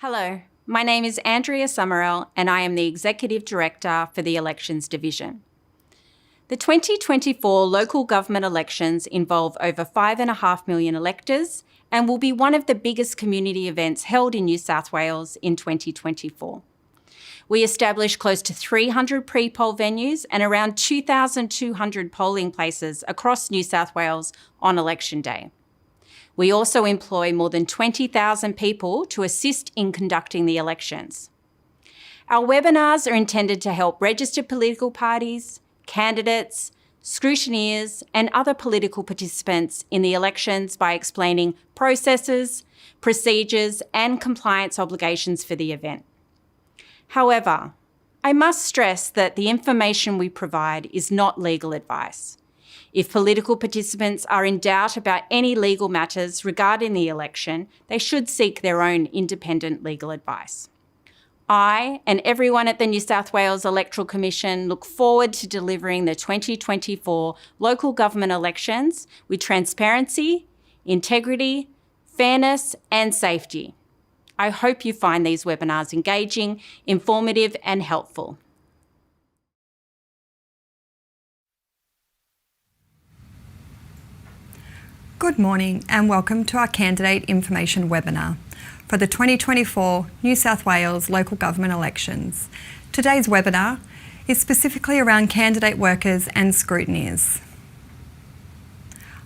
Hello, my name is Andrea Summerell and I am the Executive Director for the Elections Division. The 2024 local government elections involve over 5.5 million electors and will be one of the biggest community events held in New South Wales in 2024. We established close to 300 pre-poll venues and around 2,200 polling places across New South Wales on election day. We also employ more than 20,000 people to assist in conducting the elections. Our webinars are intended to help registered political parties, candidates, scrutineers, and other political participants in the elections by explaining processes, procedures, and compliance obligations for the event. However, I must stress that the information we provide is not legal advice. If political participants are in doubt about any legal matters regarding the election, they should seek their own independent legal advice. I and everyone at the New South Wales Electoral Commission look forward to delivering the 2024 local government elections with transparency, integrity, fairness, and safety. I hope you find these webinars engaging, informative, and helpful. Good morning and welcome to our Candidate Information webinar for the 2024 New South Wales local government elections. Today's webinar is specifically around candidate workers and scrutineers.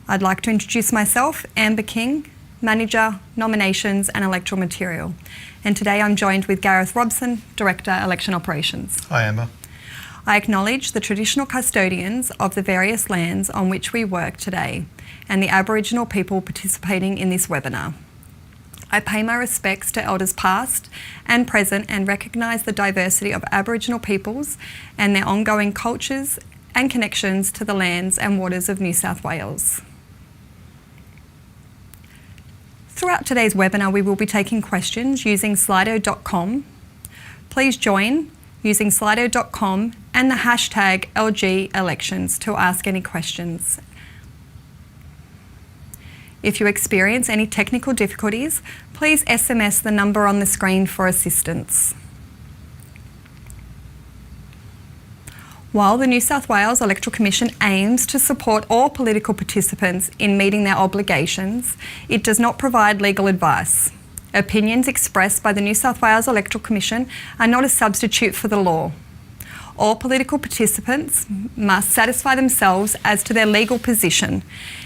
I'd like to introduce myself, Amber King, Manager, Nominations and Electoral Material. And today I'm joined with Gareth Robson, Director, Election Operations. Hi Amber. I acknowledge the traditional custodians of the various lands on which we work today and the Aboriginal people participating in this webinar. I pay my respects to elders past and present and recognise the diversity of Aboriginal peoples and their ongoing cultures and connections to the lands and waters of New South Wales. Throughout today's webinar, we will be taking questions using slido.com. Please join using slido.com and the hashtag LGElections to ask any questions. If you experience any technical difficulties, please SMS the number on the screen for assistance. While the New South Wales Electoral Commission aims to support all political participants in meeting their obligations, it does not provide legal advice. Opinions expressed by the New South Wales Electoral Commission are not a substitute for the law. All political participants must satisfy themselves as to their legal position,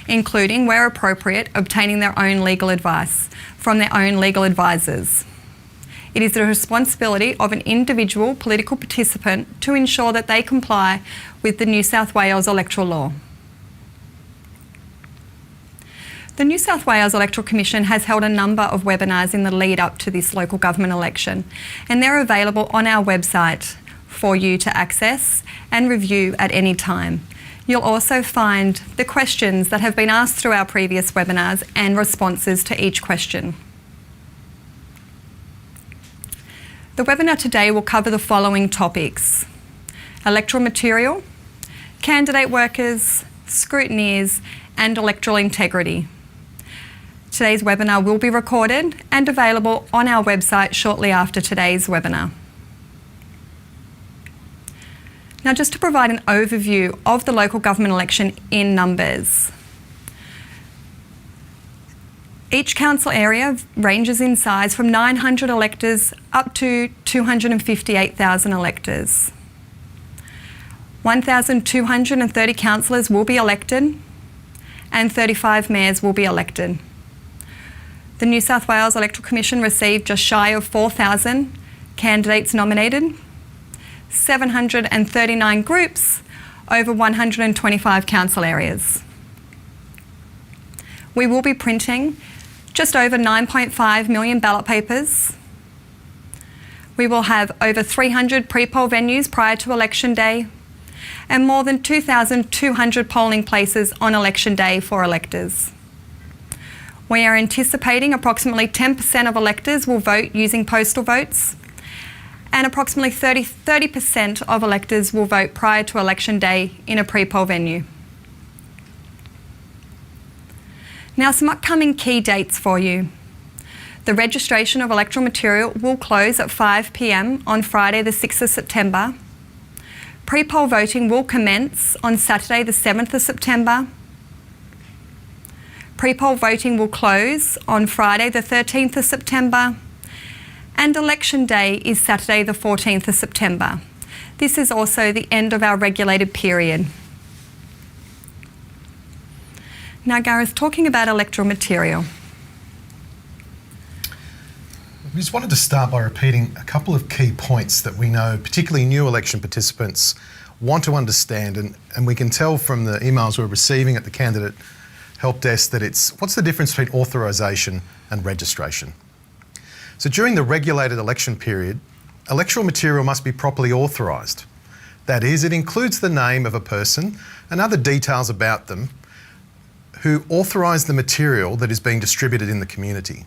including, where appropriate, obtaining their own legal advice from their own legal advisors. It is the responsibility of an individual political participant to ensure that they comply with the New South Wales electoral law. The New South Wales Electoral Commission has held a number of webinars in the lead up to this local government election, and they're available on our website for you to access and review at any time. You'll also find the questions that have been asked through our previous webinars and responses to each question. The webinar today will cover the following topics: electoral material, candidate workers, scrutineers, and electoral integrity. Today's webinar will be recorded and available on our website shortly after today's webinar. Now, just to provide an overview of the local government election in numbers. Each council area ranges in size from 900 electors up to 258,000 electors. 1,230 councillors will be elected and 35 mayors will be elected. The New South Wales Electoral Commission received just shy of 4,000 candidates nominated, 739 groups, over 125 council areas. We will be printing just over 9.5 million ballot papers. We will have over 300 pre-poll venues prior to election day and more than 2,200 polling places on election day for electors. We are anticipating approximately 10% of electors will vote using postal votes, and approximately 30% of electors will vote prior to election day in a pre-poll venue. Now, some upcoming key dates for you. The registration of electoral material will close at 5 p.m. on Friday the 6th of September. Pre-poll voting will commence on Saturday the 7th of September. Pre-poll voting will close on Friday the 13th of September. And election day is Saturday the 14th of September. This is also the end of our regulated period. Now, Gareth, talking about electoral material. We just wanted to start by repeating a couple of key points that we know particularly new election participants want to understand, and we can tell from the emails we're receiving at the candidate help desk that what's the difference between authorisation and registration? So during the regulated election period, electoral material must be properly authorised. That is, it includes the name of a person and other details about them who authorise the material that is being distributed in the community.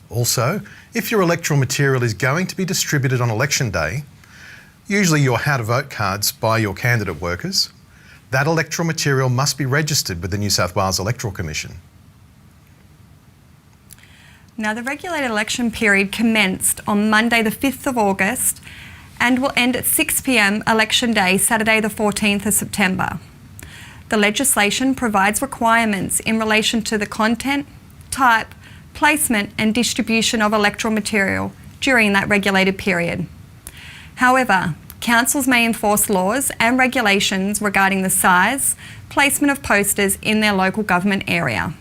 Also, if your electoral material is going to be distributed on election day, usually your how to vote cards by your candidate workers, that electoral material must be registered with the New South Wales Electoral Commission. Now, the regulated election period commenced on Monday the 5th of August and will end at 6 p.m. election day, Saturday the 14th of September. The legislation provides requirements in relation to the content, type, placement and distribution of electoral material during that regulated period. However, councils may enforce laws and regulations regarding the size, placement of posters in their local government area.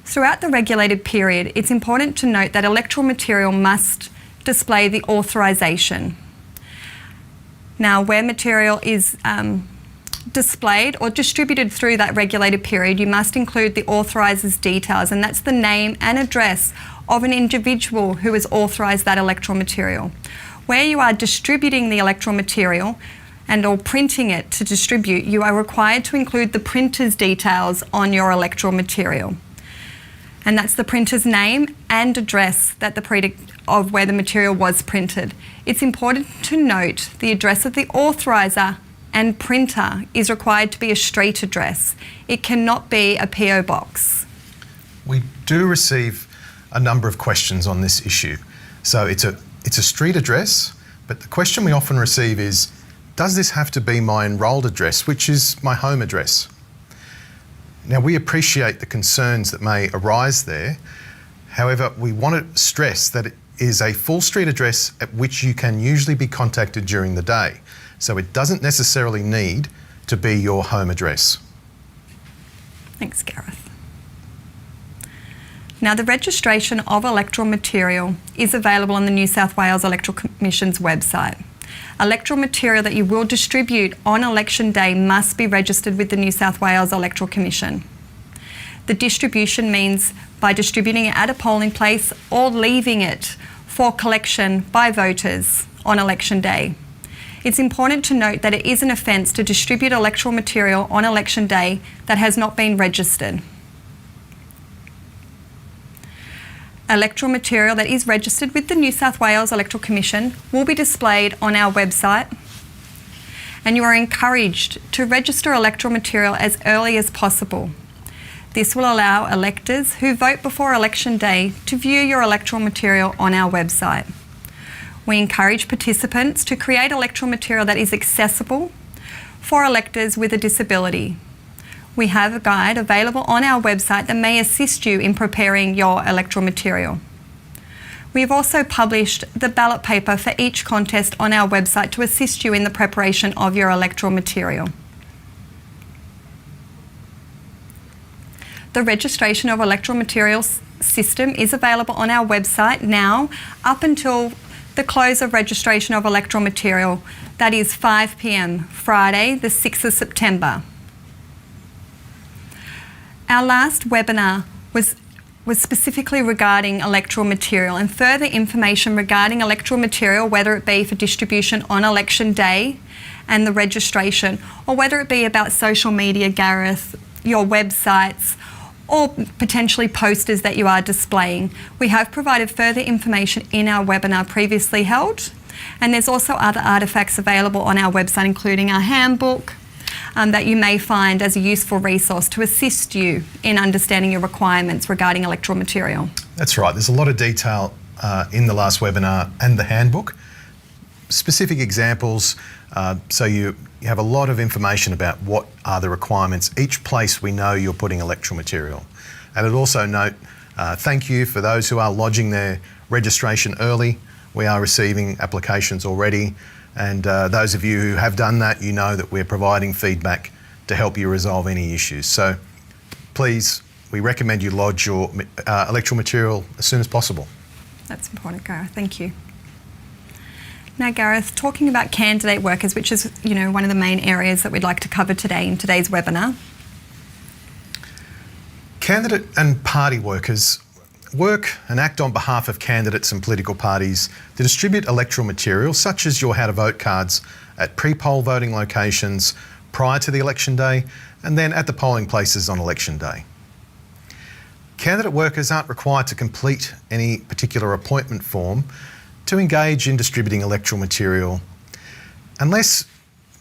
Throughout the regulated period, it's important to note that electoral material must display the authorisation. Now, where material is displayed or distributed through that regulated period, you must include the authoriser's details, and that's the name and address of an individual who has authorised that electoral material. Where you are distributing the electoral material or printing it to distribute, you are required to include the printer's details on your electoral material. And that's the printer's name and address of where the material was printed. It's important to note the address of the authoriser and printer is required to be a street address. It cannot be a PO box. We do receive a number of questions on this issue. So it's a street address, but the question we often receive is, does this have to be my enrolled address, which is my home address? Now, we appreciate the concerns that may arise there. However, we want to stress that it is a full street address at which you can usually be contacted during the day. So it doesn't necessarily need to be your home address. Thanks, Gareth. Now, the registration of electoral material is available on the New South Wales Electoral Commission's website. Electoral material that you will distribute on election day must be registered with the New South Wales Electoral Commission. The distribution means by distributing it at a polling place or leaving it for collection by voters on election day. It's important to note that it is an offence to distribute electoral material on election day that has not been registered. Electoral material that is registered with the New South Wales Electoral Commission will be displayed on our website, and you are encouraged to register electoral material as early as possible. This will allow electors who vote before election day to view your electoral material on our website. We encourage participants to create electoral material that is accessible for electors with a disability. We have a guide available on our website that may assist you in preparing your electoral material. We have also published the ballot paper for each contest on our website to assist you in the preparation of your electoral material. The registration of electoral materials system is available on our website now up until the close of registration of electoral material, that is 5 p.m, Friday the 6th of September. Our last webinar was specifically regarding electoral material, and further information regarding electoral material, whether it be for distribution on election day and the registration, or whether it be about social media, Gareth, your websites, or potentially posters that you are displaying. We have provided further information in our webinar previously held, and there's also other artefacts available on our website, including our handbook, that you may find as a useful resource to assist you in understanding your requirements regarding electoral material. That's right. There's a lot of detail in the last webinar and the handbook. Specific examples, so you have a lot of information about what are the requirements each place we know you're putting electoral material. And I'd also note, thank you for those who are lodging their registration early. We are receiving applications already, and those of you who have done that, you know that we're providing feedback to help you resolve any issues. So please, we recommend you lodge your electoral material as soon as possible. That's important, Gareth. Thank you. Now, Gareth, talking about candidate workers, which is, one of the main areas that we'd like to cover today in today's webinar. Candidate and party workers work and act on behalf of candidates and political parties to distribute electoral material such as your how to vote cards at pre-poll voting locations prior to the election day and then at the polling places on election day. Candidate workers aren't required to complete any particular appointment form to engage in distributing electoral material unless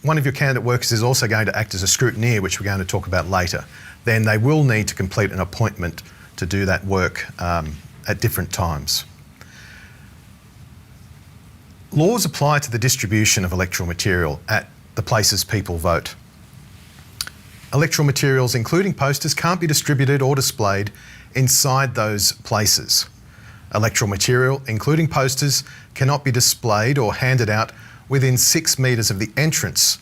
one of your candidate workers is also going to act as a scrutineer, which we're going to talk about later. Then they will need to complete an appointment to do that work at different times. Laws apply to the distribution of electoral material at the places people vote. Electoral materials, including posters, can't be distributed or displayed inside those places. Electoral material, including posters, cannot be displayed or handed out within 6 metres of the entrance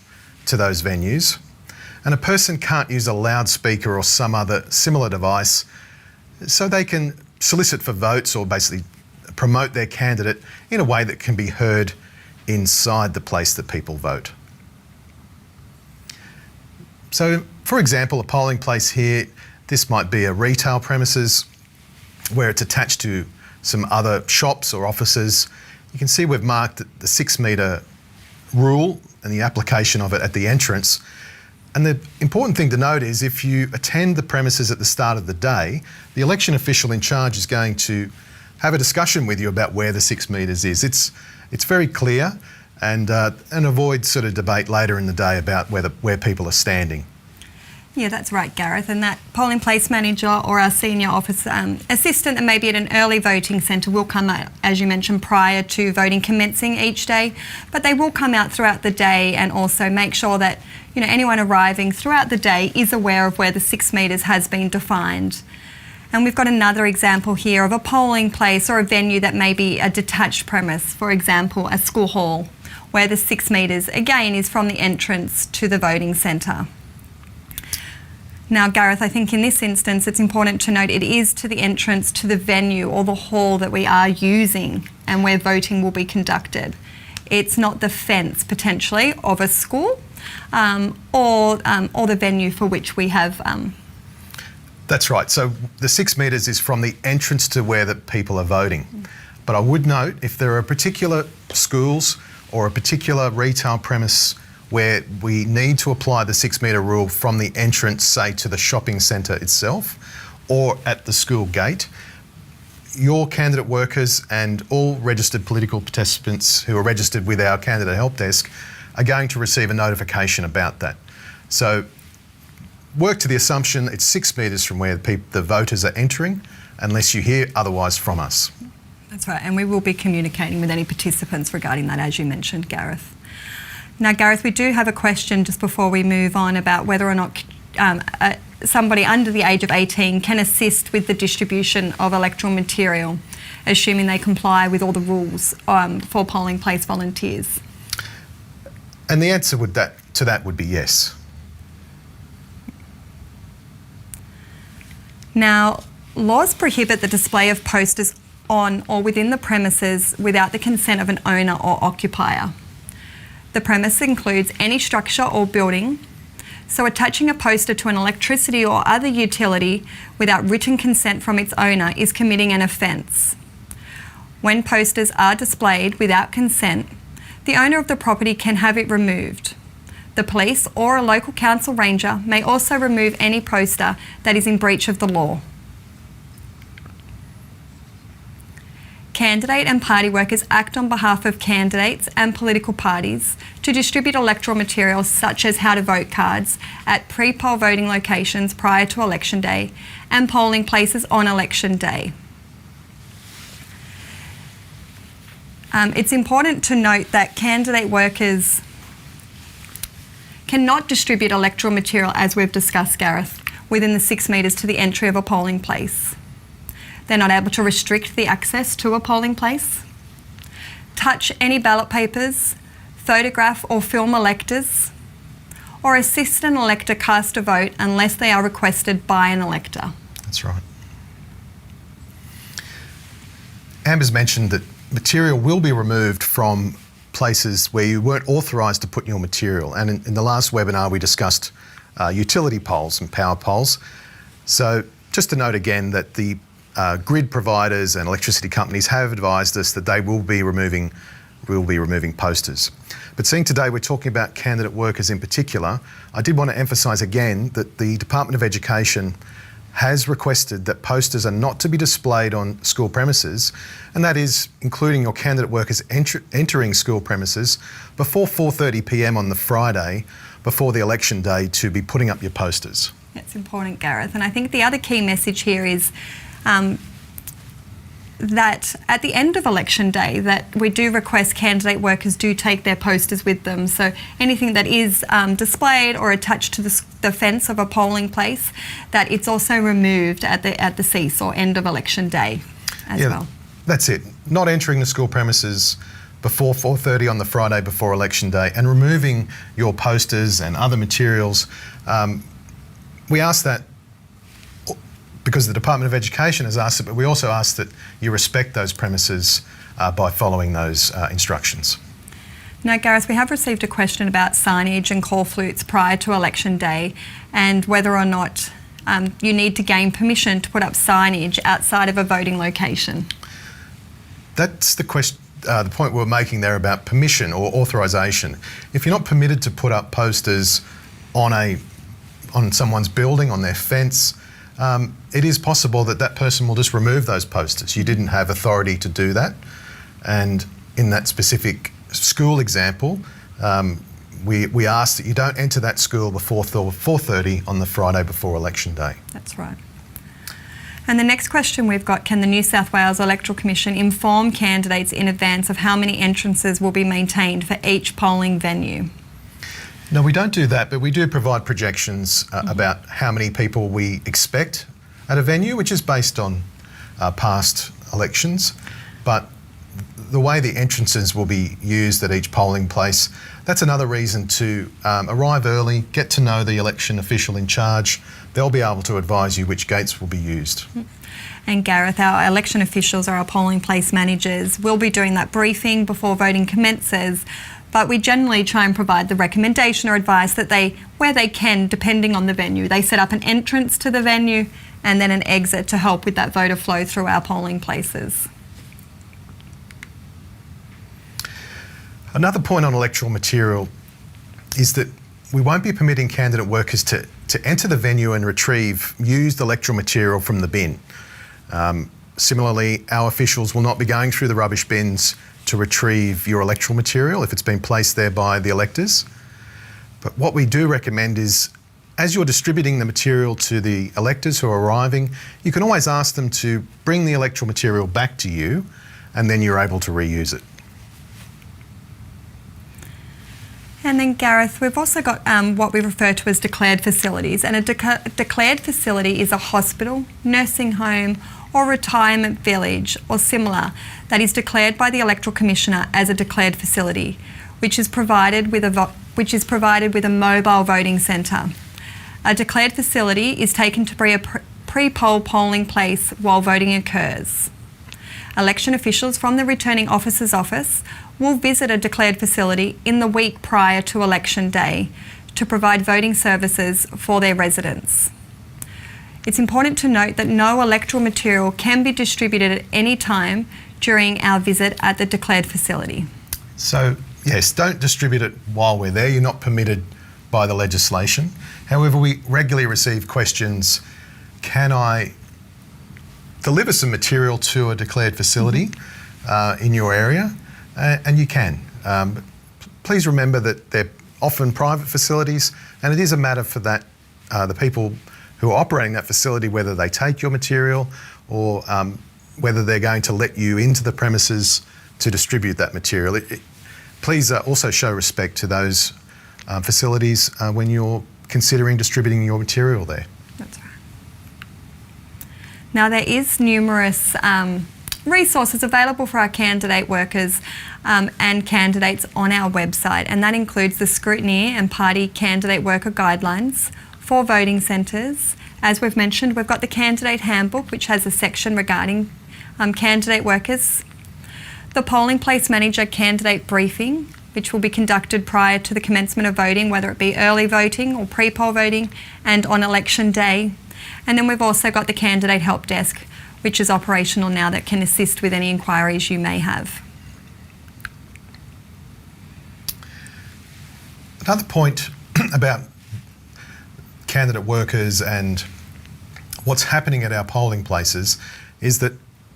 to those venues. And a person can't use a loudspeaker or some other similar device so they can solicit for votes or basically promote their candidate in a way that can be heard inside the place that people vote. So, for example, a polling place here, this might be a retail premises where it's attached to some other shops or offices. You can see we've marked the 6 metre rule and the application of it at the entrance. And the important thing to note is if you attend the premises at the start of the day, the election official in charge is going to have a discussion with you about where the 6 metres is. It's very clear and avoid sort of debate later in the day about where people are standing. Yeah, that's right, Gareth. And that polling place manager or our senior office assistant that may be at an early voting centre will come out, as you mentioned, prior to voting commencing each day. But they will come out throughout the day and also make sure that anyone arriving throughout the day is aware of where the 6 metres has been defined. And we've got another example here of a polling place or a venue that may be a detached premise, for example, a school hall, where the 6 metres, again, is from the entrance to the voting centre. Now, Gareth, I think in this instance it's important to note it is to the entrance to the venue or the hall that we are using and where voting will be conducted. It's not the fence, potentially, of a school or the venue for which we have... That's right. So the 6 metres is from the entrance to where the people are voting. But I would note if there are particular schools or a particular retail premise where we need to apply the 6 metre rule from the entrance, say, to the shopping centre itself or at the school gate, your candidate workers and all registered political participants who are registered with our candidate help desk are going to receive a notification about that. So work to the assumption it's 6 metres from where the voters are entering unless you hear otherwise from us. That's right, and we will be communicating with any participants regarding that, as you mentioned, Gareth. Now, Gareth, we do have a question just before we move on about whether or not somebody under the age of 18 can assist with the distribution of electoral material, assuming they comply with all the rules for polling place volunteers. And the answer to that would be yes. Now, laws prohibit the display of posters on or within the premises without the consent of an owner or occupier. The premise includes any structure or building, so attaching a poster to an electricity or other utility without written consent from its owner is committing an offence. When posters are displayed without consent, the owner of the property can have it removed. The police or a local council ranger may also remove any poster that is in breach of the law. candidate and party workers act on behalf of candidates and political parties to distribute electoral materials such as how to vote cards at pre-poll voting locations prior to election day and polling places on election day. It's important to note that candidate workers cannot distribute electoral material, as we've discussed, Gareth, within the 6 metres to the entry of a polling place. They're not able to restrict the access to a polling place, touch any ballot papers, photograph or film electors, or assist an elector cast a vote unless they are requested by an elector. That's right. Amber's mentioned that material will be removed from places where you weren't authorised to put your material. And in the last webinar, we discussed utility poles and power poles. So just to note again that the grid providers and electricity companies have advised us that they will be removing posters. But seeing today we're talking about candidate workers in particular, I did want to emphasise again that the Department of Education has requested that posters are not to be displayed on school premises, and that is including your candidate workers entering school premises before 4:30 p.m. on the Friday before the election day to be putting up your posters. That's important, Gareth. And I think the other key message here is that at the end of election day that we do request candidate workers do take their posters with them. So anything that is displayed or attached to the fence of a polling place, that it's also removed at the cease or end of election day as well. That's it. Not entering the school premises before 4:30 on the Friday before election day and removing your posters and other materials. We ask that because the Department of Education has asked it, but we also ask that you respect those premises by following those instructions. Now, Gareth, we have received a question about signage and call flutes prior to election day and whether or not you need to gain permission to put up signage outside of a voting location. That's the question. The point we're making there about permission or authorisation. If you're not permitted to put up posters on someone's building, on their fence, it is possible that that person will just remove those posters. You didn't have authority to do that. And in that specific school example, we ask that you don't enter that school before 4:30 on the Friday before election day. That's right. And the next question we've got, can the New South Wales Electoral Commission inform candidates in advance of how many entrances will be maintained for each polling venue? No, we don't do that, but we do provide projections about how many people we expect at a venue, which is based on past elections. But the way the entrances will be used at each polling place, that's another reason to arrive early, get to know the election official in charge. They'll be able to advise you which gates will be used. And Gareth, our election officials or our polling place managers will be doing that briefing before voting commences, but we generally try and provide the recommendation or advice that where they can, depending on the venue, they set up an entrance to the venue and then an exit to help with that voter flow through our polling places. Another point on electoral material is that we won't be permitting candidate workers to enter the venue and retrieve used electoral material from the bin. Similarly, our officials will not be going through the rubbish bins to retrieve your electoral material if it's been placed there by the electors. But what we do recommend is, as you're distributing the material to the electors who are arriving, you can always ask them to bring the electoral material back to you and then you're able to reuse it. And then Gareth, we've also got what we refer to as declared facilities, and a declared facility is a hospital, nursing home or retirement village or similar that is declared by the Electoral Commissioner as a declared facility, which is provided with a mobile voting centre. A declared facility is taken to be a pre-poll polling place while voting occurs. Election officials from the Returning Officer's office will visit a declared facility in the week prior to election day to provide voting services for their residents. It's important to note that no electoral material can be distributed at any time during our visit at the declared facility. So, yes, don't distribute it while we're there. You're not permitted by the legislation. However, we regularly receive questions, can I deliver some material to a declared facility? in your area, and you can. Please remember that they're often private facilities, and it is a matter for that the people who are operating that facility, whether they take your material or whether they're going to let you into the premises to distribute that material. Please also show respect to those facilities when you're considering distributing your material there. That's right. Now, there is numerous resources available for our candidate workers and candidates on our website, and that includes the Scrutineer and Party Candidate Worker Guidelines for voting centres. As we've mentioned, we've got the Candidate Handbook, which has a section regarding candidate workers. The Polling Place Manager Candidate Briefing, which will be conducted prior to the commencement of voting, whether it be early voting or pre-poll voting, and on election day. And then we've also got the Candidate Help Desk, which is operational now, that can assist with any inquiries you may have. Another point about candidate workers and what's happening at our polling places is that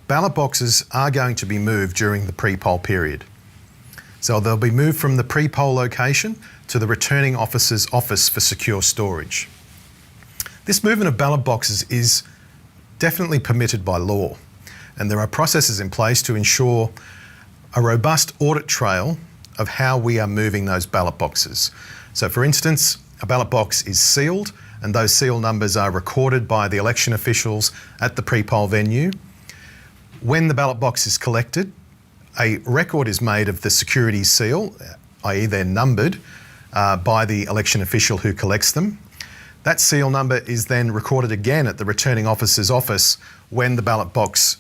ballot boxes are going to be moved during the pre-poll period. So they'll be moved from the pre-poll location to the returning officer's office for secure storage. This movement of ballot boxes is definitely permitted by law, and there are processes in place to ensure a robust audit trail of how we are moving those ballot boxes. So for instance, a ballot box is sealed, and those seal numbers are recorded by the election officials at the pre-poll venue. When the ballot box is collected, a record is made of the security seal, i.e. they're numbered by the election official who collects them. That seal number is then recorded again at the returning officer's office when the ballot box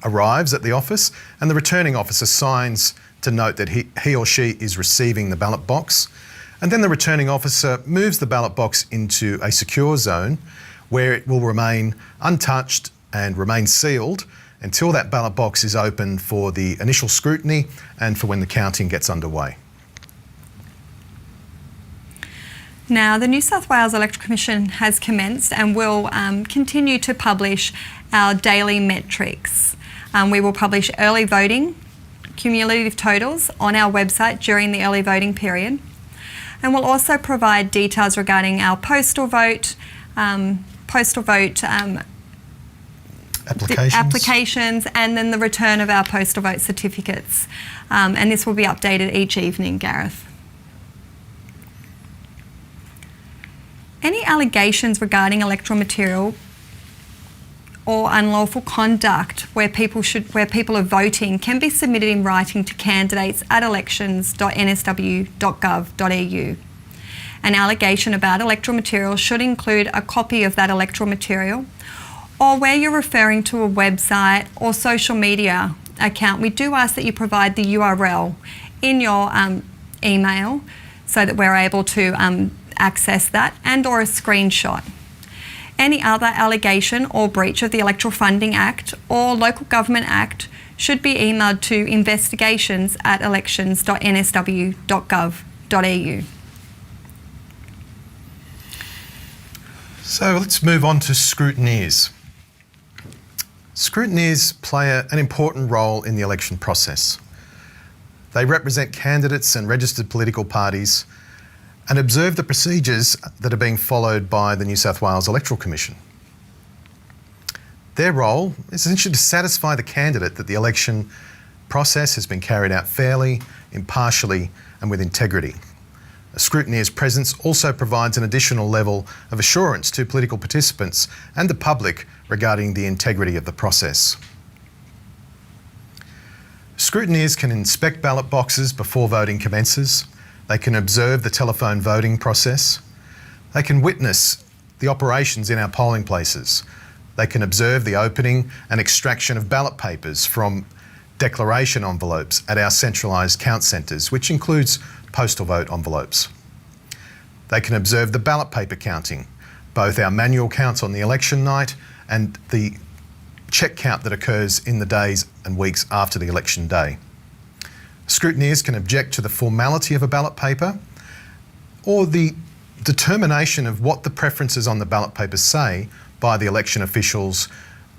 arrives at the office, and the returning officer signs to note that he or she is receiving the ballot box. And then the returning officer moves the ballot box into a secure zone where it will remain untouched and remain sealed until that ballot box is open for the initial scrutiny and for when the counting gets underway. Now, the New South Wales Electoral Commission has commenced and will continue to publish our daily metrics. We will publish early voting cumulative totals on our website during the early voting period, and we'll also provide details regarding our postal vote applications, and then the return of our postal vote certificates. And this will be updated each evening, Gareth. Any allegations regarding electoral material or unlawful conduct where people are voting can be submitted in writing to candidates at elections.nsw.gov.au. An allegation about electoral material should include a copy of that electoral material, or where you're referring to a website or social media account, we do ask that you provide the URL in your email so that we're able to access that, and or a screenshot. Any other allegation or breach of the Electoral Funding Act or Local Government Act should be emailed to investigations@elections.nsw.gov.au. So let's move on to scrutineers. Scrutineers play an important role in the election process. They represent candidates and registered political parties and observe the procedures that are being followed by the New South Wales Electoral Commission. Their role is essentially to satisfy the candidate that the election process has been carried out fairly, impartially, and with integrity. A scrutineer's presence also provides an additional level of assurance to political participants and the public regarding the integrity of the process. Scrutineers can inspect ballot boxes before voting commences. They can observe the telephone voting process. They can witness the operations in our polling places. They can observe the opening and extraction of ballot papers from declaration envelopes at our centralised count centres, which includes postal vote envelopes. They can observe the ballot paper counting, both our manual counts on the election night and the check count that occurs in the days and weeks after the election day. Scrutineers can object to the formality of a ballot paper or the determination of what the preferences on the ballot paper say by the election officials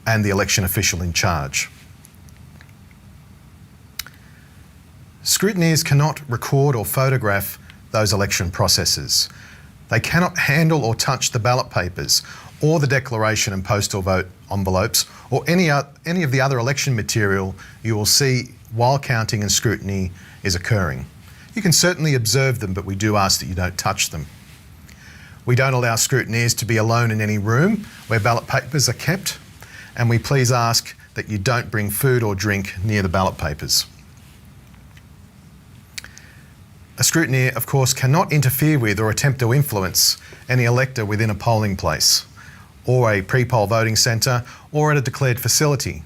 and the election official in charge. Scrutineers cannot record or photograph those election processes. They cannot handle or touch the ballot papers or the declaration and postal vote envelopes or any of the other election material you will see while counting and scrutiny is occurring. You can certainly observe them, but we do ask that you don't touch them. We don't allow scrutineers to be alone in any room where ballot papers are kept, and we please ask that you don't bring food or drink near the ballot papers. A scrutineer, of course, cannot interfere with or attempt to influence any elector within a polling place or a pre-poll voting centre or at a declared facility.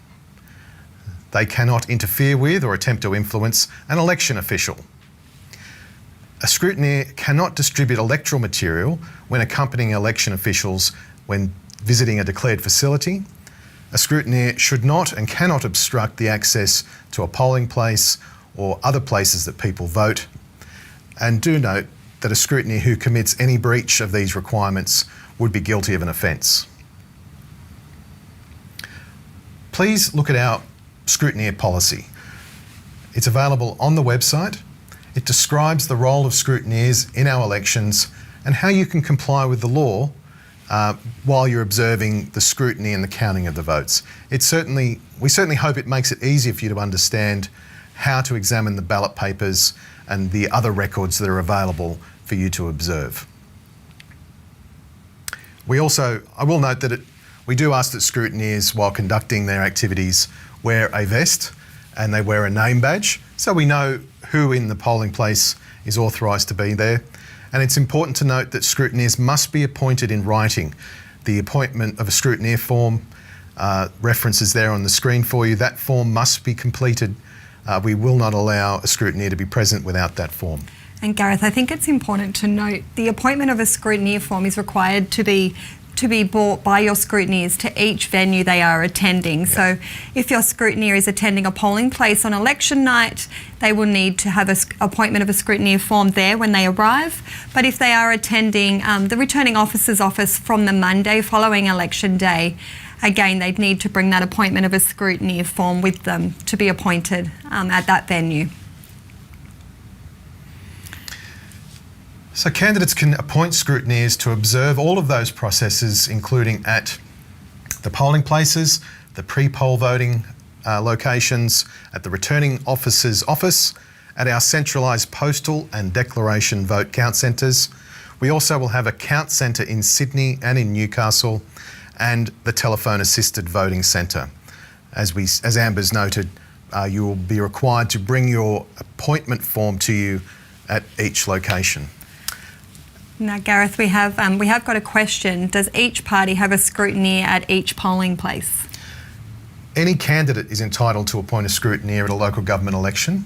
They cannot interfere with or attempt to influence an election official. A scrutineer cannot distribute electoral material when accompanying election officials when visiting a declared facility. A scrutineer should not and cannot obstruct the access to a polling place or other places that people vote. And do note that a scrutineer who commits any breach of these requirements would be guilty of an offence. Please look at our scrutineer policy. It's available on the website. It describes the role of scrutineers in our elections and how you can comply with the law while you're observing the scrutiny and the counting of the votes. We certainly hope it makes it easier for you to understand how to examine the ballot papers and the other records that are available for you to observe. I will note that we do ask that scrutineers, while conducting their activities, wear a vest and they wear a name badge so we know who in the polling place is authorised to be there. And it's important to note that scrutineers must be appointed in writing. The appointment of a scrutineer form references there on the screen for you. That form must be completed. We will not allow a scrutineer to be present without that form. And Gareth, I think it's important to note the appointment of a scrutineer form is required to be brought by your scrutineers to each venue they are attending. Yep. So if your scrutineer is attending a polling place on election night, they will need to have an appointment of a scrutineer form there when they arrive. But if they are attending the returning officer's office from the Monday following election day, again, they'd need to bring that appointment of a scrutineer form with them to be appointed at that venue. So candidates can appoint scrutineers to observe all of those processes, including at the polling places, the pre-poll voting locations, at the returning officer's office, at our centralised postal and declaration vote count centres. We also will have a count centre in Sydney and in Newcastle, and the telephone assisted voting centre. As Amber's noted, you will be required to bring your appointment form to you at each location. Now, Gareth, we have got a question. Does each party have a scrutineer at each polling place? Any candidate is entitled to appoint a scrutineer at a local government election,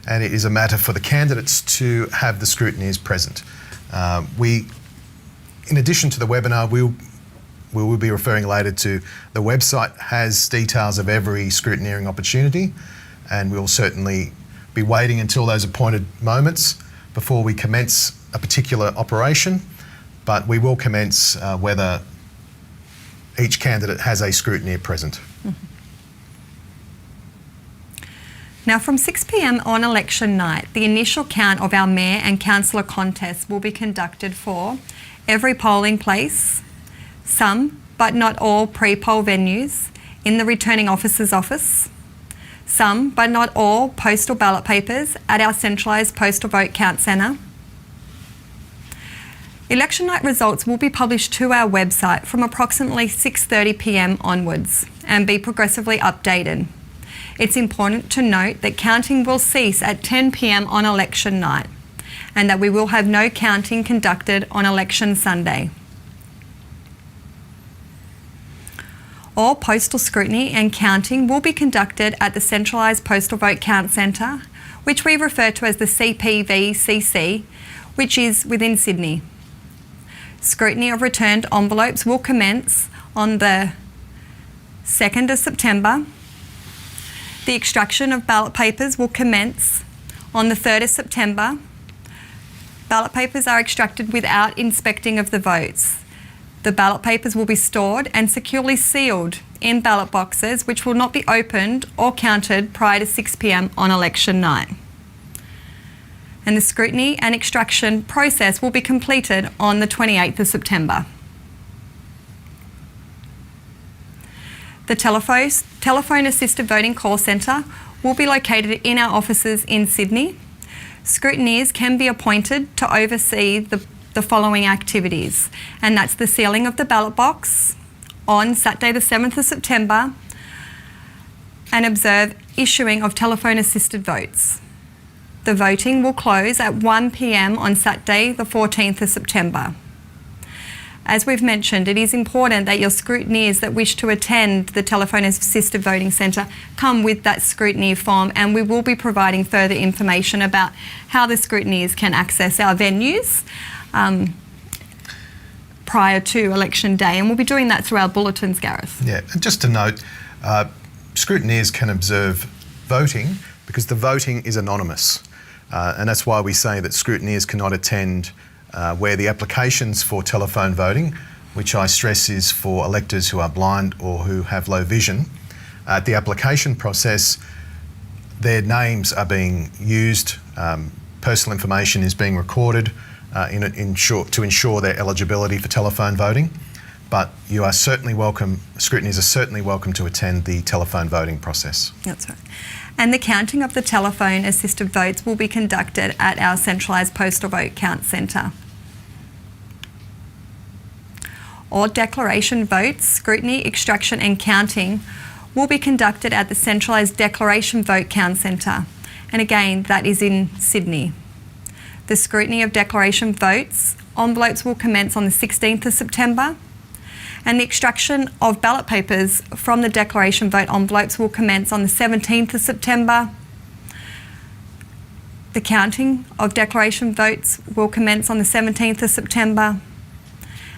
and it is a matter for the candidates to have the scrutineers present. In addition to the webinar, we will be referring later to the website has details of every scrutineering opportunity, and we'll certainly be waiting until those appointed moments before we commence a particular operation, but we will commence whether each candidate has a scrutineer present. Mm-hmm. Now, from 6 p.m. on election night, the initial count of our mayor and councillor contests will be conducted for every polling place, some but not all pre-poll venues, in the returning officer's office, some but not all postal ballot papers at our centralised postal vote count centre. Election night results will be published to our website from approximately 6:30 p.m. onwards and be progressively updated. It's important to note that counting will cease at 10 p.m. on election night and that we will have no counting conducted on election Sunday. All postal scrutiny and counting will be conducted at the Centralised Postal Vote Count Centre, which we refer to as the CPVCC, which is within Sydney. Scrutiny of returned envelopes will commence on the 2nd of September. The extraction of ballot papers will commence on the 3rd of September. Ballot papers are extracted without inspecting of the votes. The ballot papers will be stored and securely sealed in ballot boxes, which will not be opened or counted prior to 6 p.m. on election night. and the scrutiny and extraction process will be completed on the 28th of September. The telephone assisted voting call centre will be located in our offices in Sydney. Scrutineers can be appointed to oversee the following activities, and that's the sealing of the ballot box on Saturday the 7th of September and observe issuing of telephone assisted votes. The voting will close at 1 p.m. on Saturday the 14th of September. As we've mentioned, it is important that your scrutineers that wish to attend the telephone assisted voting centre come with that scrutineer form, and we will be providing further information about how the scrutineers can access our venues prior to election day, and we'll be doing that through our bulletins, Gareth. Yeah, and just to note, scrutineers can observe voting because the voting is anonymous, and that's why we say that scrutineers cannot attend where the applications for telephone voting, which I stress is for electors who are blind or who have low vision, at the application process, their names are being used, personal information is being recorded to ensure their eligibility for telephone voting. But you are certainly welcome, scrutineers are certainly welcome to attend the telephone voting process. That's right. And the counting of the telephone assisted votes will be conducted at our centralised postal vote count centre. All declaration votes, scrutiny, extraction and counting will be conducted at the centralised declaration vote count centre. And again, that is in Sydney. The scrutiny of declaration votes, envelopes will commence on the 16th of September, and the extraction of ballot papers from the declaration vote envelopes will commence on the 17th of September. The counting of declaration votes will commence on the 17th of September,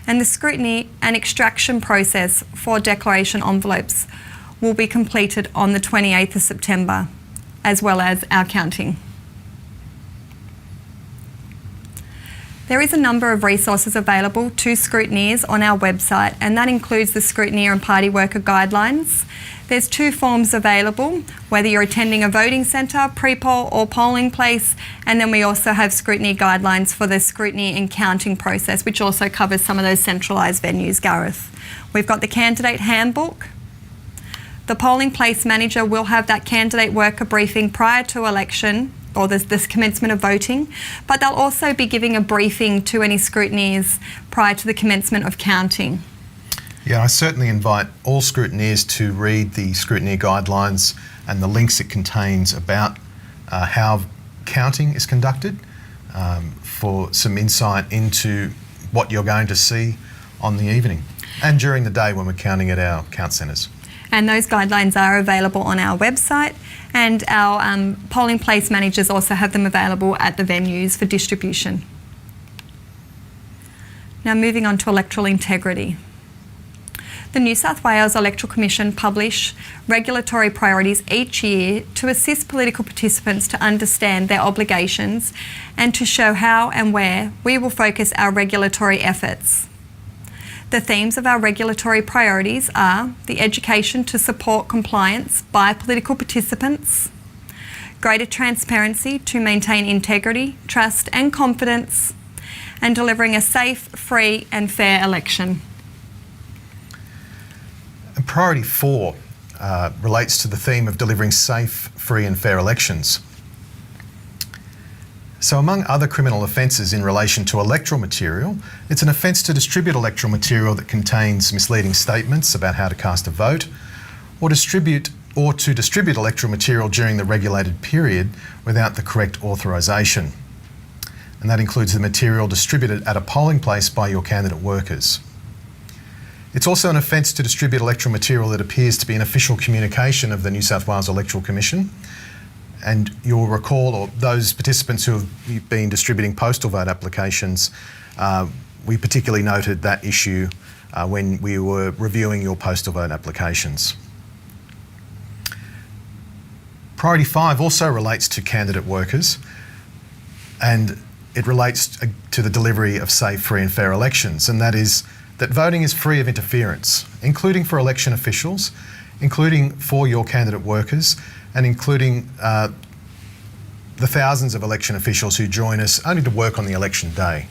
and the scrutiny and extraction process for declaration envelopes will be completed on the 28th of September, as well as our counting. There is a number of resources available to scrutineers on our website, and that includes the Scrutineer and Party Worker Guidelines. There's 2 forms available, whether you're attending a voting centre, pre-poll or polling place, and then we also have scrutiny guidelines for the scrutiny and counting process, which also covers some of those centralised venues, Gareth. We've got the candidate handbook. The polling place manager will have that candidate worker briefing prior to election or this commencement of voting, but they'll also be giving a briefing to any scrutineers prior to the commencement of counting. Yeah, I certainly invite all scrutineers to read the scrutiny guidelines and the links it contains about how counting is conducted for some insight into what you're going to see on the evening and during the day when we're counting at our count centres. And those guidelines are available on our website, and our polling place managers also have them available at the venues for distribution. Now moving on to electoral integrity. The New South Wales Electoral Commission publish regulatory priorities each year to assist political participants to understand their obligations and to show how and where we will focus our regulatory efforts. The themes of our regulatory priorities are the education to support compliance by political participants, greater transparency to maintain integrity, trust and confidence, and delivering a safe, free and fair election. And priority 4 relates to the theme of delivering safe, free and fair elections. So among other criminal offences in relation to electoral material, it's an offence to distribute electoral material that contains misleading statements about how to cast a vote, or to distribute electoral material during the regulated period without the correct authorisation. And that includes the material distributed at a polling place by your candidate workers. It's also an offence to distribute electoral material that appears to be an official communication of the New South Wales Electoral Commission. And you'll recall, or those participants who have been distributing postal vote applications, we particularly noted that issue when we were reviewing your postal vote applications. Priority 5 also relates to candidate workers, and it relates to the delivery of safe, free and fair elections, and that is that voting is free of interference, including for election officials, including for your candidate workers, and including the the thousands of election officials who join us only to work on the election day.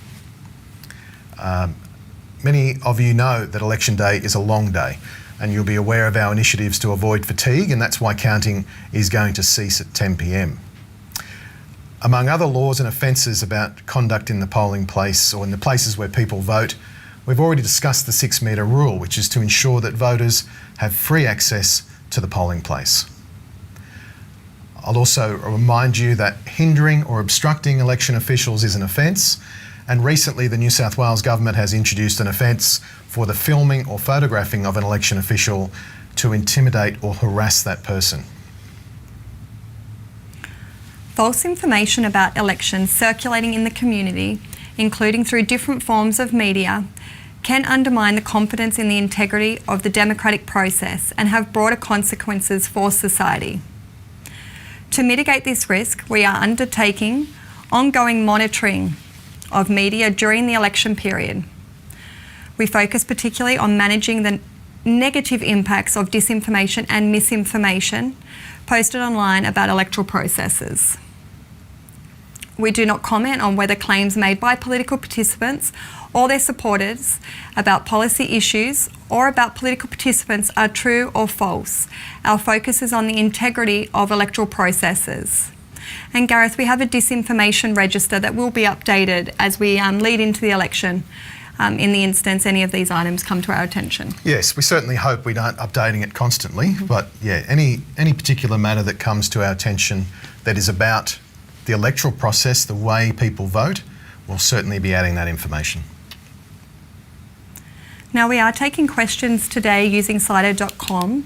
Many of you know that election day is a long day, and you'll be aware of our initiatives to avoid fatigue, and that's why counting is going to cease at 10 p.m. Among other laws and offences about conduct in the polling place or in the places where people vote, we've already discussed the 6 metre rule, which is to ensure that voters have free access to the polling place. I'll also remind you that hindering or obstructing election officials is an offence, and recently the New South Wales Government has introduced an offence for the filming or photographing of an election official to intimidate or harass that person. False information about elections circulating in the community, including through different forms of media, can undermine the confidence in the integrity of the democratic process and have broader consequences for society. To mitigate this risk, we are undertaking ongoing monitoring of media during the election period. We focus particularly on managing the negative impacts of disinformation and misinformation posted online about electoral processes. We do not comment on whether claims made by political participants or their supporters about policy issues or about political participants are true or false. Our focus is on the integrity of electoral processes. And Gareth, we have a disinformation register that will be updated as we lead into the election in the instance any of these items come to our attention. Yes, we certainly hope we aren't updating it constantly, but yeah, any particular matter that comes to our attention that is about the electoral process, the way people vote, we'll certainly be adding that information. Now we are taking questions today using slido.com.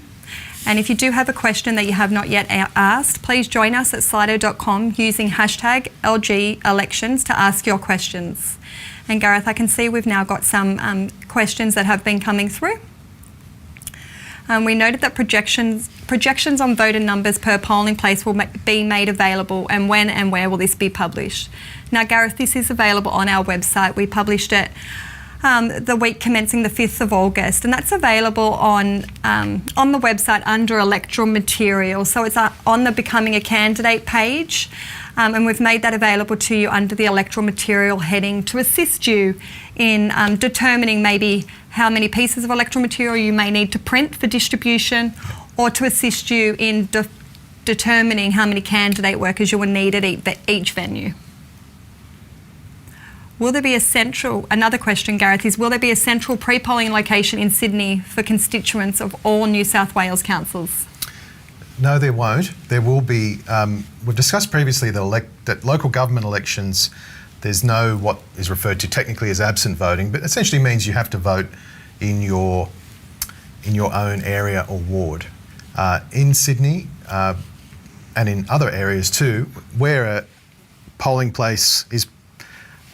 And if you do have a question that you have not yet asked, please join us at slido.com using hashtag LG elections to ask your questions. And Gareth, I can see we've now got some questions that have been coming through. We noted that projections on voter numbers per polling place will be made available, and when and where will this be published? Now Gareth, this is available on our website. We published it the week commencing the 5th of August, and that's available on the website under electoral material. So it's on the Becoming a Candidate page, and we've made that available to you under the electoral material heading to assist you in determining maybe how many pieces of electoral material you may need to print for distribution, or to assist you in determining how many candidate workers you will need at each venue. Will there be another question, Gareth, is will there be a central pre-polling location in Sydney for constituents of all New South Wales councils? No, there won't. There will be, we've discussed previously that local government elections, there's no what is referred to technically as absent voting, but essentially means you have to vote in your own area or ward. In Sydney and in other areas too, where a polling place is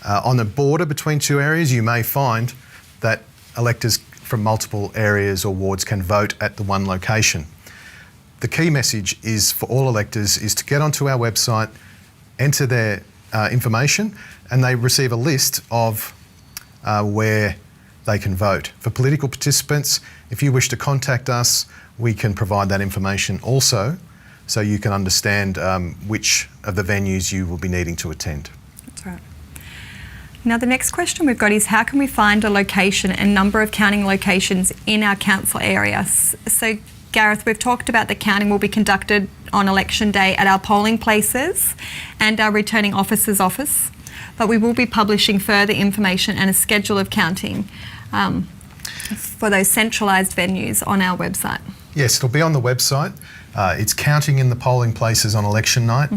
on the border between two areas, you may find that electors from multiple areas or wards can vote at the one location. The key message is for all electors is to get onto our website, enter their information, and they receive a list of where they can vote. For political participants, if you wish to contact us, we can provide that information also, so you can understand which of the venues you will be needing to attend. That's right. Now the next question we've got is how can we find a location and number of counting locations in our council area? So Gareth, we've talked about the counting will be conducted on election day at our polling places and our returning officer's office, but we will be publishing further information and a schedule of counting for those centralised venues on our website. Yes, it'll be on the website. It's counting in the polling places on election night.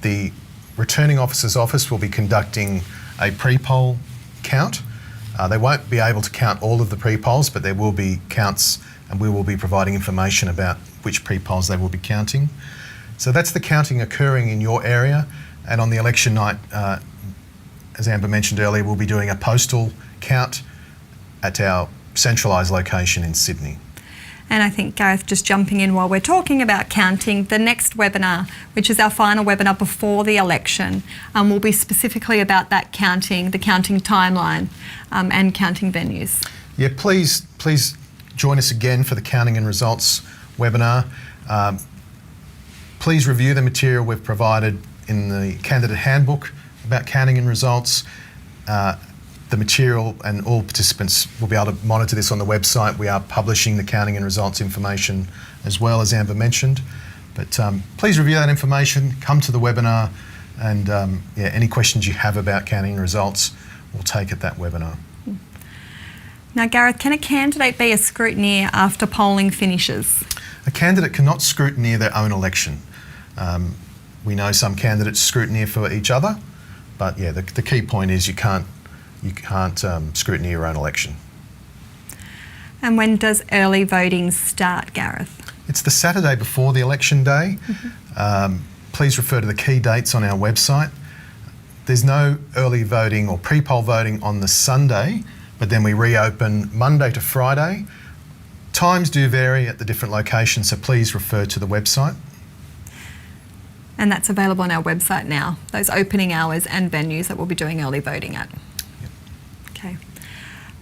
The returning officer's office will be conducting a pre-poll count. They won't be able to count all of the pre-polls, but there will be counts, and we will be providing information about which pre-polls they will be counting. So that's the counting occurring in your area, and on the election night, as Amber mentioned earlier, we'll be doing a postal count at our centralised location in Sydney. And I think, Gareth, just jumping in while we're talking about counting, the next webinar, which is our final webinar before the election, will be specifically about that counting, the counting timeline and counting venues. Yeah, please join us again for the counting and results webinar. Please review the material we've provided in the candidate handbook about counting and results. The material and all participants will be able to monitor this on the website. We are publishing the counting and results information as well, as Amber mentioned. But please review that information, come to the webinar, and any questions you have about counting and results, we'll take at that webinar. Now, Gareth, can a candidate be a scrutineer after polling finishes? A candidate cannot scrutineer their own election. We know some candidates scrutineer for each other, but yeah, the key point is you can't scrutineer your own election. And when does early voting start, Gareth? It's the Saturday before the election day. Please refer to the key dates on our website. There's no early voting or pre-poll voting on the Sunday, but then we reopen Monday to Friday. Times do vary at the different locations, so please refer to the website. And that's available on our website now, those opening hours and venues that we'll be doing early voting at. Yep. Okay.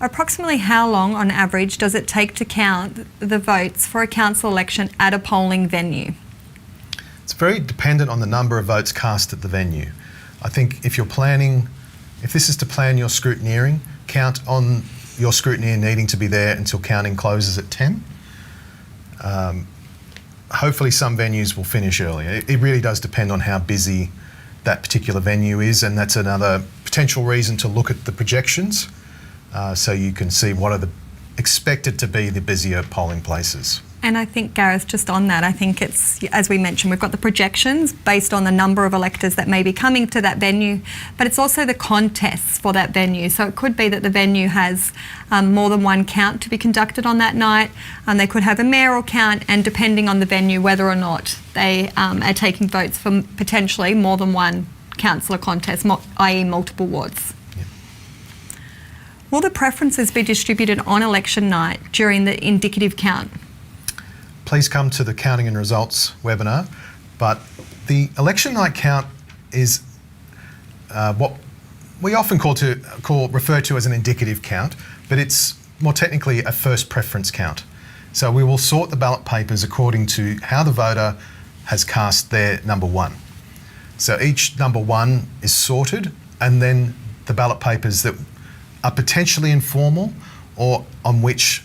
Approximately how long on average does it take to count the votes for a council election at a polling venue? It's very dependent on the number of votes cast at the venue. I think if this is to plan your scrutineering, count on your scrutineer needing to be there until counting closes at 10. Hopefully some venues will finish earlier. It really does depend on how busy that particular venue is, and that's another potential reason to look at the projections so you can see what are expected to be the busier polling places. And I think, Gareth, just on that, I think it's, as we mentioned, we've got the projections based on the number of electors that may be coming to that venue, but it's also the contests for that venue. So it could be that the venue has more than one count to be conducted on that night, and they could have a mayoral count, and depending on the venue, whether or not they are taking votes for potentially more than one councillor contest, i.e. multiple wards. Yep. Will the preferences be distributed on election night during the indicative count? Please come to the counting and results webinar. But the election night count is what we often refer to as an indicative count, but it's more technically a first preference count. So we will sort the ballot papers according to how the voter has cast their number one. So each number one is sorted, and then the ballot papers that are potentially informal or on which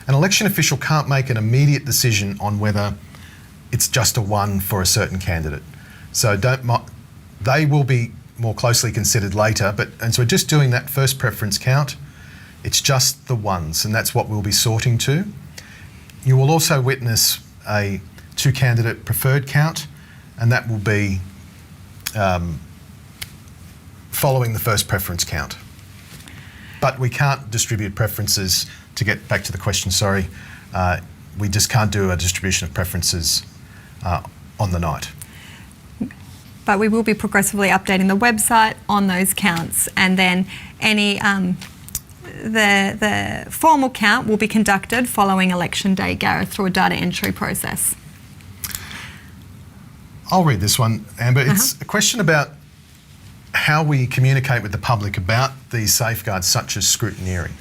an election official can't make an immediate decision on whether it's just a one for a certain candidate. So they will be more closely considered later, and so we're just doing that first preference count. It's just the ones, and that's what we'll be sorting to. You will also witness a two-candidate preferred count, and that will be following the first preference count. But we can't distribute preferences. To get back to the question, sorry, we just can't do a distribution of preferences on the night. But we will be progressively updating the website on those counts, and then the formal count will be conducted following election day, Gareth, through a data entry process. I'll read this one, Amber. It's a question about how we communicate with the public about these safeguards such as scrutineering.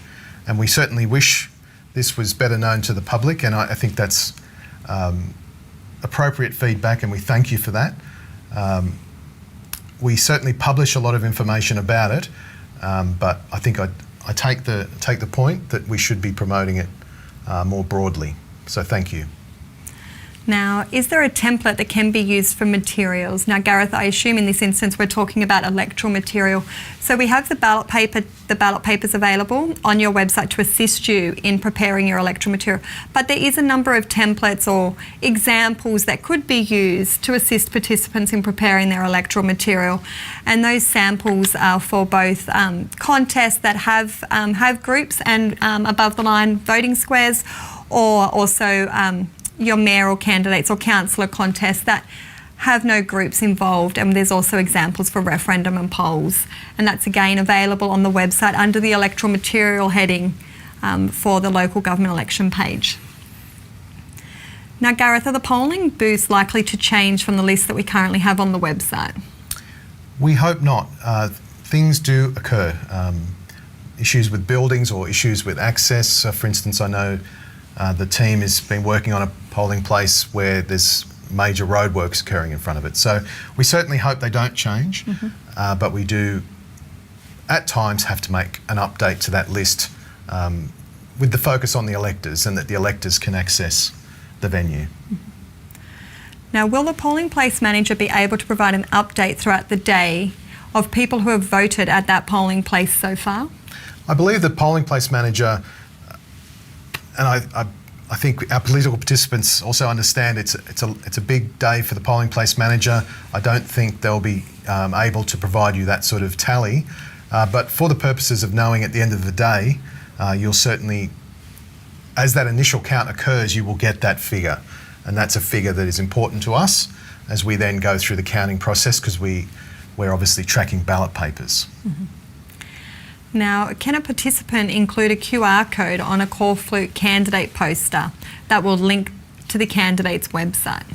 And we certainly wish this was better known to the public, and I think that's appropriate feedback, and we thank you for that. We certainly publish a lot of information about it, but I think I take the point that we should be promoting it more broadly. So thank you. Now, is there a template that can be used for materials? Now, Gareth, I assume in this instance we're talking about electoral material. So we have the ballot papers available on your website to assist you in preparing your electoral material. But there is a number of templates or examples that could be used to assist participants in preparing their electoral material. And those samples are for both contests that have groups and above the line voting squares, or also your mayoral candidates or councillor contests that have no groups involved, and there's also examples for referendum and polls, and that's again available on the website under the electoral material heading for the local government election page. Now, Gareth, are the polling booths likely to change from the list that we currently have on the website? We hope not. Things do occur. Issues with buildings or issues with access. For instance, I know the team has been working on a polling place where there's major roadworks occurring in front of it. So we certainly hope they don't change, but we do at times have to make an update to that list with the focus on the electors and that the electors can access the venue. Now, will the polling place manager be able to provide an update throughout the day of people who have voted at that polling place so far? I believe the polling place manager, and I think our political participants also understand it's a big day for the polling place manager. I don't think they'll be able to provide you that sort of tally, but for the purposes of knowing at the end of the day, you'll certainly, as that initial count occurs, you will get that figure. And that's a figure that is important to us as we then go through the counting process, because we're obviously tracking ballot papers. Now, can a participant include a QR code on a Corflute candidate poster that will link to the candidate's website?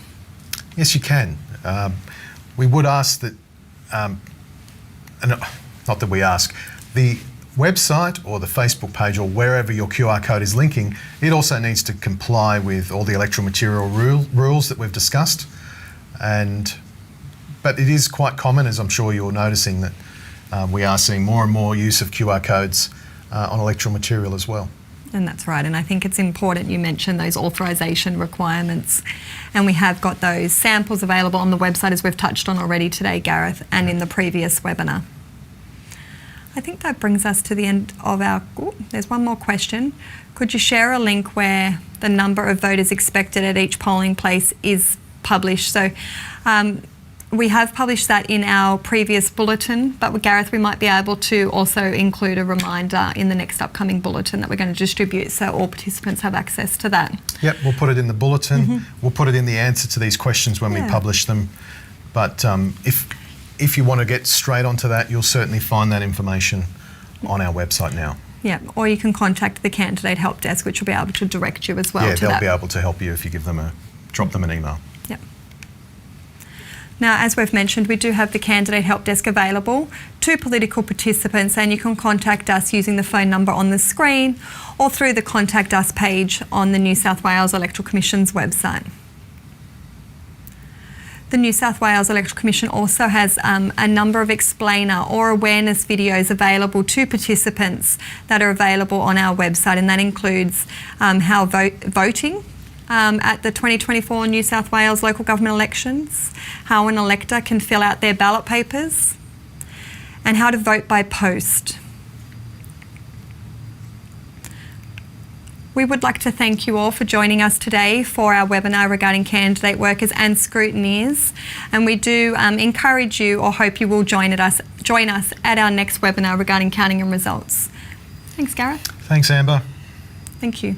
Yes, you can. We would ask that, and not that we ask, the website or the Facebook page or wherever your QR code is linking, it also needs to comply with all the electoral material rules that we've discussed. But it is quite common, as I'm sure you're noticing, that we are seeing more and more use of QR codes on electoral material as well. And that's right, and I think it's important you mentioned those authorisation requirements, and we have got those samples available on the website, as we've touched on already today, Gareth, and in the previous webinar. I think that brings us to the end of our... Oh, there's one more question. Could you share a link where the number of voters expected at each polling place is published? So we have published that in our previous bulletin, but with Gareth, we might be able to also include a reminder in the next upcoming bulletin that we're going to distribute, so all participants have access to that. Yep, we'll put it in the bulletin. We'll put it in the answer to these questions when we publish them. But if you want to get straight onto that, you'll certainly find that information on our website now. Yeah, or you can contact the candidate help desk, which will be able to direct you as well to that. Yeah, they'll be able to help you if you drop them an email. Yep. Now, as we've mentioned, we do have the candidate help desk available to political participants, and you can contact us using the phone number on the screen or through the Contact Us page on the New South Wales Electoral Commission's website. The New South Wales Electoral Commission also has a number of explainer or awareness videos available to participants that are available on our website, and that includes how voting at the 2024 New South Wales local government elections, how an elector can fill out their ballot papers, and how to vote by post. We would like to thank you all for joining us today for our webinar regarding candidate workers and scrutineers, and we do encourage you, or hope you will join us at our next webinar regarding counting and results. Thanks, Gareth. Thanks, Amber. Thank you.